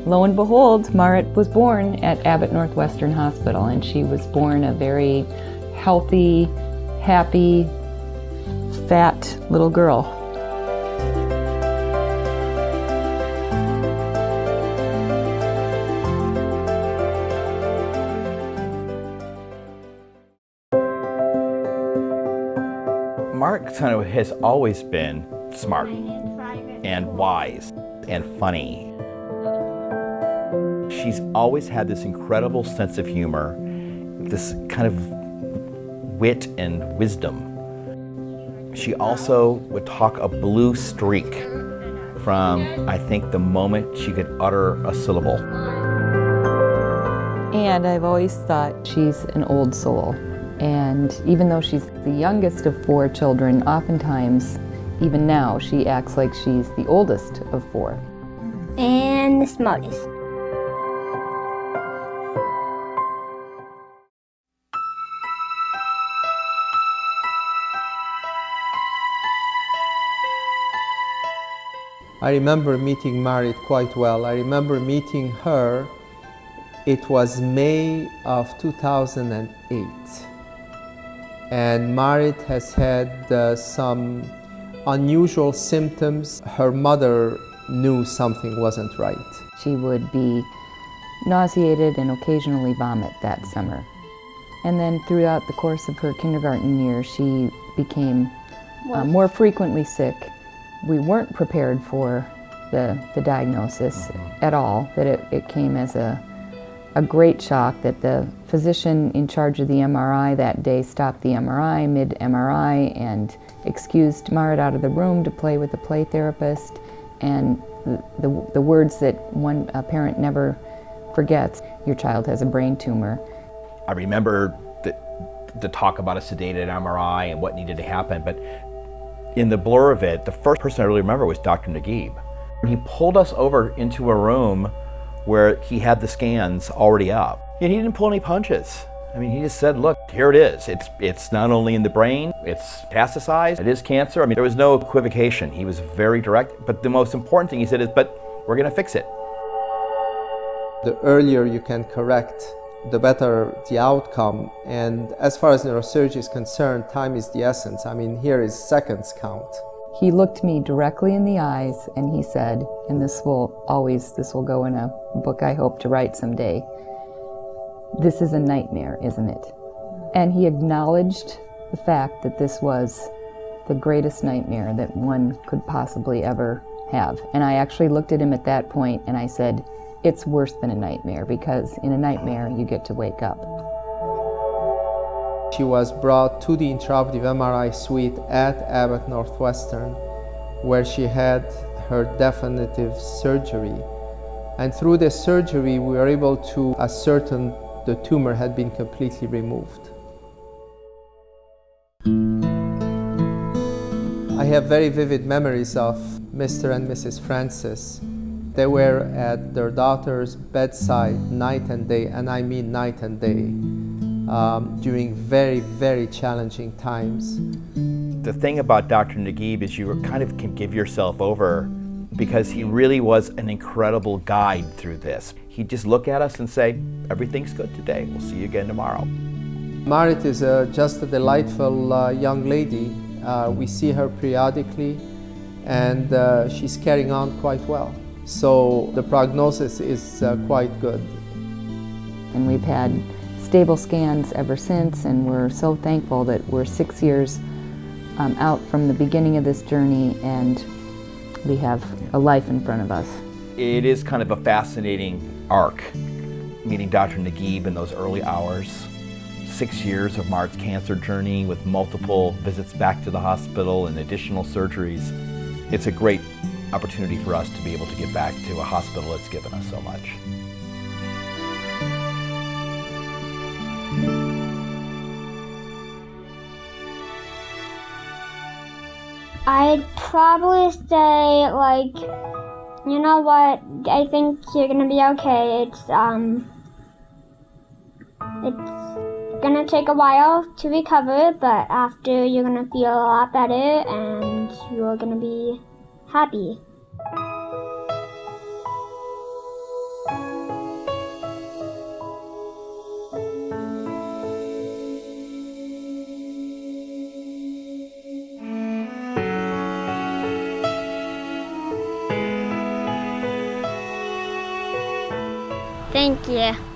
lo and behold, Marit was born at Abbott Northwestern Hospital, and she was born a very healthy, happy, fat little girl. Marit kind of has always been smart and wise and funny. She's always had this incredible sense of humor, this kind of wit and wisdom. She also would talk a blue streak from, I think, the moment she could utter a syllable. And I've always thought she's an old soul. And even though she's the youngest of 4 children, oftentimes, even now, she acts like she's the oldest of 4. And the smartest. I remember meeting Marit quite well. I remember meeting her, it was May of 2008. And Marit has had some unusual symptoms. Her mother knew something wasn't right. She would be nauseated and occasionally vomit that summer. And then throughout the course of her kindergarten year, she became more frequently sick. We weren't prepared for the diagnosis at all, that it came as a great shock that the physician in charge of the MRI that day stopped the MRI mid-MRI and excused Marit out of the room to play with the play therapist. And the words that a parent never forgets, your child has a brain tumor. I remember the talk about a sedated MRI and what needed to happen, but in the blur of it, the first person I really remember was Dr. Naguib. He pulled us over into a room where he had the scans already up. And he didn't pull any punches. I mean, he just said, look, here it is. It's not only in the brain, it's metastasized, it is cancer. I mean, there was no equivocation. He was very direct, but the most important thing he said is, but we're gonna fix it. The earlier you can correct, the better the outcome. And as far as neurosurgery is concerned, time is the essence. I mean, here is seconds count. He looked me directly in the eyes and he said, and this will go in a book I hope to write someday, this is a nightmare, isn't it? And he acknowledged the fact that this was the greatest nightmare that one could possibly ever have. And I actually looked at him at that point and I said, it's worse than a nightmare, because in a nightmare you get to wake up. She was brought to the intraoperative MRI suite at Abbott Northwestern, where she had her definitive surgery. And through the surgery, we were able to ascertain the tumor had been completely removed. I have very vivid memories of Mr. and Mrs. Francis. They were at their daughter's bedside night and day, and I mean night and day, during very, very challenging times. The thing about Dr. Naguib is you kind of can give yourself over, because he really was an incredible guide through this. He'd just look at us and say, everything's good today, we'll see you again tomorrow. Marit is just a delightful young lady. We see her periodically, and she's carrying on quite well. So the prognosis is quite good. And we've had stable scans ever since, and we're so thankful that we're 6 years out from the beginning of this journey, and we have a life in front of us. It is kind of a fascinating arc, meeting Dr. Naguib in those early hours. 6 years of Marit's cancer journey with multiple visits back to the hospital and additional surgeries. It's a great opportunity for us to be able to get back to a hospital that's given us so much. I'd probably say, like, you know what, I think you're gonna be okay. It's gonna take a while to recover, but after you're gonna feel a lot better and you're gonna be happy. Thank you.